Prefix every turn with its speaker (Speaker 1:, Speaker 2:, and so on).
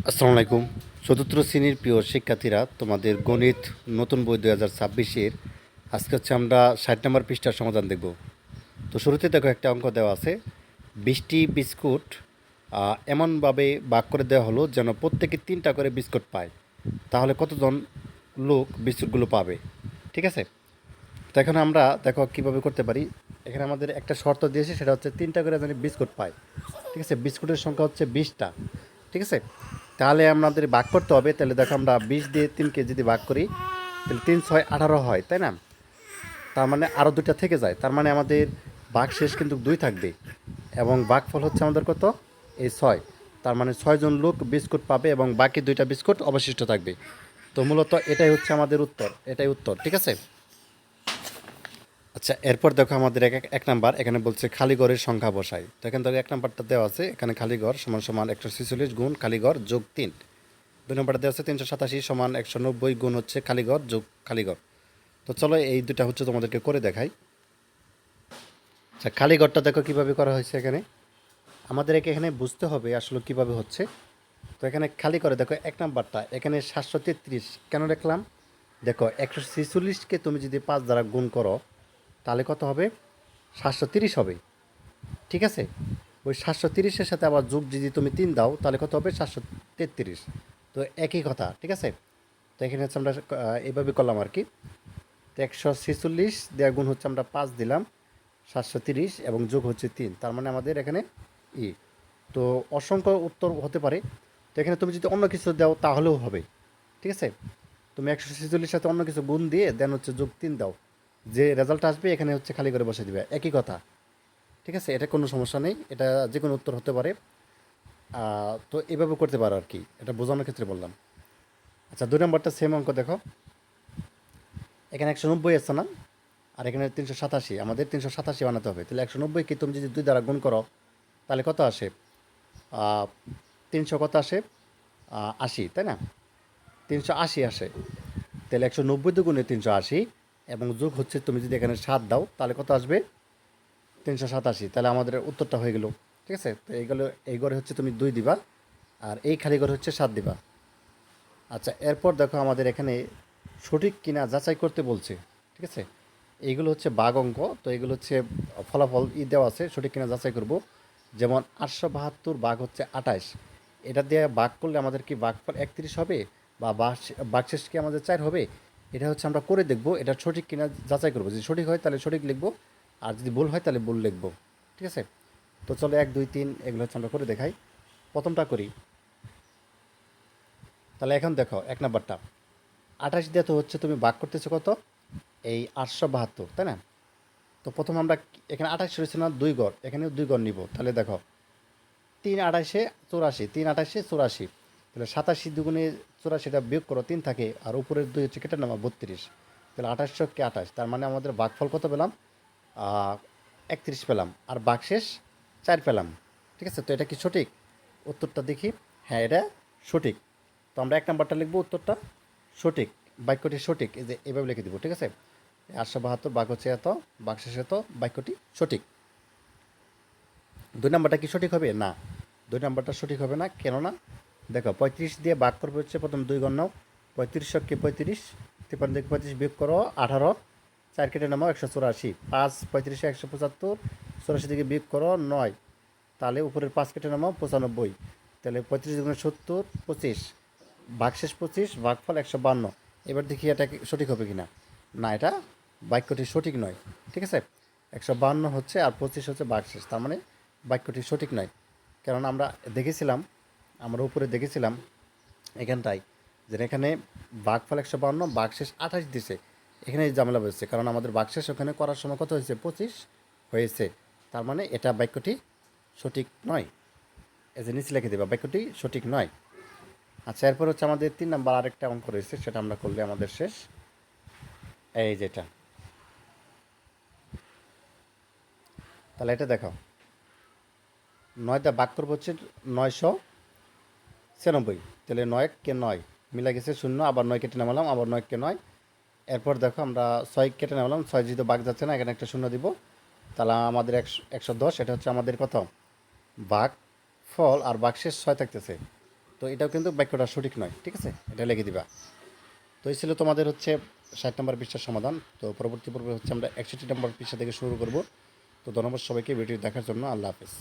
Speaker 1: আসসালামু আলাইকুম। চতুর্থ শ্রেণীর প্রিয় শিক্ষার্থীরা, তোমাদের গণিত নতুন বই 2026-এর আজকে হচ্ছে আমরা 60 নম্বর পৃষ্ঠার সমাধান দেখব। তো শুরুতে দেখো একটা অঙ্ক দেওয়া আছে, 20টি বিস্কুট এমনভাবে ভাগ করে দেওয়া হলো যেন প্রত্যেকে 3টা করে বিস্কুট পায়। তাহলে কতজন লোক বিস্কুটগুলো পাবে? ঠিক আছে, তো এখন আমরা দেখো কীভাবে করতে পারি। এখানে আমাদের একটা শর্ত দিয়েছে, সেটা হচ্ছে 3টা করে যেন বিস্কুট পায়। ঠিক আছে, বিস্কুটের সংখ্যা হচ্ছে 20টা। ঠিক আছে, তাহলে আমাদের ভাগ করতে হবে। তাহলে দেখো আমরা 20 দিয়ে 3কে যদি ভাগ করি, তাহলে 3 6 18 হয়, তাই না? তার মানে আরও দুইটা থেকে যায়, তার মানে আমাদের ভাগ শেষ কিন্তু 2 থাকবে এবং ভাগফল হচ্ছে আমাদের কত? এই 6। তার মানে 6জন লোক বিস্কুট পাবে এবং বাকি 2টা বিস্কুট অবশিষ্ট থাকবে। তো মূলত এটাই হচ্ছে আমাদের উত্তর, এটাই উত্তর। ঠিক আছে, আচ্ছা এরপর দেখো আমাদের এক নাম্বার এখানে বলছে খালি ঘরের সংখ্যা বসাই। তো এখান থেকে এক নাম্বারটা দেওয়া আছে, এখানে খালি ঘর সমান সমান 146 গুণ খালি ঘর যোগ 3। 2 নম্বরটা দেওয়া আছে 387 সমান 190 গুণ হচ্ছে খালি ঘর যোগ খালি ঘর। তো চলো এই দুটা হচ্ছে তোমাদেরকে করে দেখাই। আচ্ছা খালি ঘরটা দেখো কীভাবে করা হয়েছে। এখানে আমাদের এখানে বুঝতে হবে আসলে কীভাবে হচ্ছে। তো এখানে খালি করে দেখো এক নাম্বারটা এখানে 733 কেন রাখলাম? দেখো 146কে তুমি যদি 5 দ্বারা গুণ করো তাহলে কত হবে? 730 হবে। ঠিক আছে, ওই 730-এর সাথে আবার যোগ যদি তুমি 3 দাও তাহলে কত হবে? 733। তো একই কথা। ঠিক আছে, তো এখানে হচ্ছে আমরা এইভাবে করলাম আর কি। তো 146 দেওয়া গুণ হচ্ছে আমরা 5 দিলাম, 730 এবং যোগ হচ্ছে 3, তার মানে আমাদের এখানে ই। তো অসংখ্য উত্তর হতে পারে। তো এখানে তুমি যদি অন্য কিছু দাও তাহলেও হবে। ঠিক আছে, তুমি 146 সাথে অন্য কিছু গুণ দিয়ে দেন হচ্ছে যোগ 3 দাও, যে রেজাল্ট আসবে এখানে হচ্ছে খালি করে বসে দিবে, একই কথা। ঠিক আছে, এটা কোনো সমস্যা নেই, এটা যে কোনো উত্তর হতে পারে। তো এভাবে করতে পারো আর কি, এটা বোঝানোর ক্ষেত্রে বললাম। আচ্ছা 2 নম্বরটা সেম অঙ্ক দেখো, এখানে 190 আছে না, আর এখানে 387, আমাদের 387 বানাতে হবে। তাহলে 190কে তুমি যদি 2 দ্বারা গুণ করো তাহলে কত আসে? 300 কত আসে? 80, তাই না? 380 আসে। তাহলে 190 দুগুণে 380 এবং যোগ হচ্ছে তুমি যদি এখানে 7 দাও তাহলে কত আসবে? 387। তাহলে আমাদের উত্তরটা হয়ে গেল। ঠিক আছে, তো এইগুলো এই ঘরে হচ্ছে তুমি 2 দিবা আর এই খালি ঘরে হচ্ছে 7 দিবা। আচ্ছা এরপর দেখো আমাদের এখানে সঠিক কিনা যাচাই করতে বলছে। ঠিক আছে, এইগুলো হচ্ছে ভাগ অঙ্ক, তো এগুলো হচ্ছে ফলাফল দেওয়া আছে, সঠিক কিনা যাচাই করব। যেমন 872 ভাগ হচ্ছে 28, এটা দিয়ে ভাগ করলে আমাদের কি ভাগফল 31 হবে বা ভাগশেষ কি আমাদের 4 হবে? এটা হচ্ছে আমরা করে দেখব, এটা সঠিক কিনা যাচাই করব। যদি সঠিক হয় তাহলে সঠিক লিখব, আর যদি ভুল হয় তাহলে ভুল লিখব। ঠিক আছে, তো চলো 1 2 3 এগুলো হচ্ছে আমরা করে দেখাই। প্রথমটা করি। তাহলে এখন দেখো এক নাম্বারটা 28 দিয়ে তো হচ্ছে তুমি ভাগ করতেছো কত? এই 872, তাই না? তো প্রথম আমরা এখানে 28 রয়েছে না, 2 ঘর, এখানেও 2 ঘর নিব। তাহলে দেখো 3 28 84, 3 28 84, তাহলে 87 দুগুণে 84টা বিয়োগ করো, 3 থাকে, আর উপরের 2 হচ্ছে কেটে নামা 32। তাহলে 28 কে 28, তার মানে আমাদের ভাগফল কত পেলাম? 31 পেলাম, আর ভাগশেষ 4 পেলাম। ঠিক আছে, তো এটা কি সঠিক? উত্তরটা দেখি। হ্যাঁ এটা সঠিক। তো আমরা 1 নাম্বারটা লিখবো, উত্তরটা সঠিক, বাক্যটি সঠিক, এই যে এভাবে লিখে দিব। ঠিক আছে, 872 ভাগ হচ্ছে এত, ভাগশেষ এত, বাক্যটি সঠিক। 2 নাম্বারটা কি সঠিক হবে? না, 2 নাম্বারটা সঠিক হবে না। কেননা দেখো 35 দিয়ে ভাগ করবে হচ্ছে প্রথম 2 ঘর নাও, 35 কে 35, 53 থেকে 35 বিয়োগ করো 18, 4 কেটে নামাও 184, 5 35 175, 84 থেকে বিয়োগ করো 9, তাহলে উপরের 5 কেটে নামাও 95, তাহলে 35 দুগুণে 70, 25, ভাগশেষ 25, ভাগফল 152। এবার দেখি এটা সঠিক হবে কি না। না, এটা বাক্যটি সঠিক নয়। ঠিক আছে, 152 হচ্ছে আর 25 হচ্ছে ভাগশেষ, তার মানে বাক্যটি সঠিক নয়। কারণ আমরা দেখেছিলাম, আমরা উপরে দেখেছিলাম এখানটায়, যে এখানে ভাগফল 152, ভাগশেষ 28 দিছে, এখানে ঝামেলা হয়েছে, কারণ আমাদের ভাগশেষ ওখানে করার সময় কত হয়েছে? 25 হয়েছে, তার মানে এটা বাক্যটি সঠিক নয়। এই যে নিচে লিখে দেবা, বাক্যটি সঠিক নয়। আচ্ছা এরপর হচ্ছে আমাদের 3 নাম্বার আরেকটা অঙ্ক রয়েছে, সেটা আমরা করলে আমাদের শেষ। এই যেটা, তাহলে এটা দেখো 9 দা ভাগ করবো হচ্ছে 996, তাহলে 9 কে 9 মিলা গেছে 0, আবার 9 কেটে নামালাম, আবার 9 কে 9। এরপর দেখো আমরা 6 কেটে নামালাম, 6 যেহেতু ভাগ যাচ্ছে না এখানে একটা শূন্য দিব, তাহলে আমাদের 110, এটা হচ্ছে আমাদের কত? ভাগ ফল, আর ভাগশেষ 6 থাকতেছে, তো এটাও কিন্তু বাক্যটা সঠিক নয়, ঠিক আছে, এটা লিখে দিবা। তো এই ছিল তোমাদের হচ্ছে 60 নম্বর পৃষ্ঠার সমাধান। তো পরবর্তী পর্বে হচ্ছে আমরা 61 নম্বর পৃষ্ঠা থেকে শুরু করব। তো ধন্যবাদ সবাইকে ভিডিও দেখার জন্য। আল্লাহ হাফেজ।